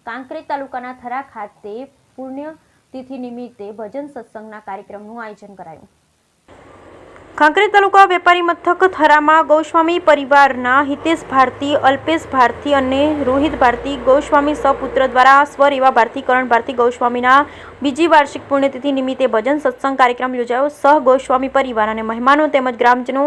કાંકરેજ તાલુકાના થરા ખાતે પુણ્યતિથિ નિમિત્તે ભજન સત્સંગના કાર્યક્રમનું આયોજન કરાયું। કાંકરેજ તાલુકા વેપારી મથક થરામાં ગોસ્વામી પરિવારના હિતેશ ભારતી, અલ્પેશ ભારતી અને રોહિત ભારતી ગોસ્વામી સપુત્ર દ્વારા સ્વર એવા ભારતીકરણ ભારતી ગોસ્વામીના બીજી વાર્ષિક પુણ્યતિથિ નિમિત્તે ભજન સત્સંગ કાર્યક્રમ યોજાયો। સહ ગોસ્વામી પરિવાર અને મહેમાનો તેમજ ગ્રામજનો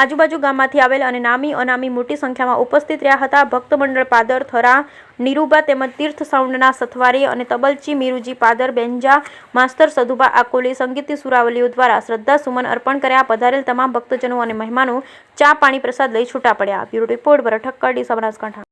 આજુબાજુ ગામમાંથી આવેલ અને નામી અનામી મોટી સંખ્યામાં ઉપસ્થિત રહ્યા હતા। ભક્ત મંડળ પાદર થરા નીરુબા તેમજ તીર્થ સાઉન્ડના સથવારે અને તબલચી મીરુજી પાદર બેન્જા માસ્તર સધુબા આકોલી સંગીતની સુરાવલીઓ દ્વારા શ્રદ્ધા સુમન અર્પણ કર્યા। પધારેલ તમામ ભક્તજનો અને મહેમાનો ચા પાણી પ્રસાદ લઈ છૂટા પડ્યા। બ્યુરો રિપોર્ટ ભરત ઠક્કર, ડીસા, બનાસકાંઠા।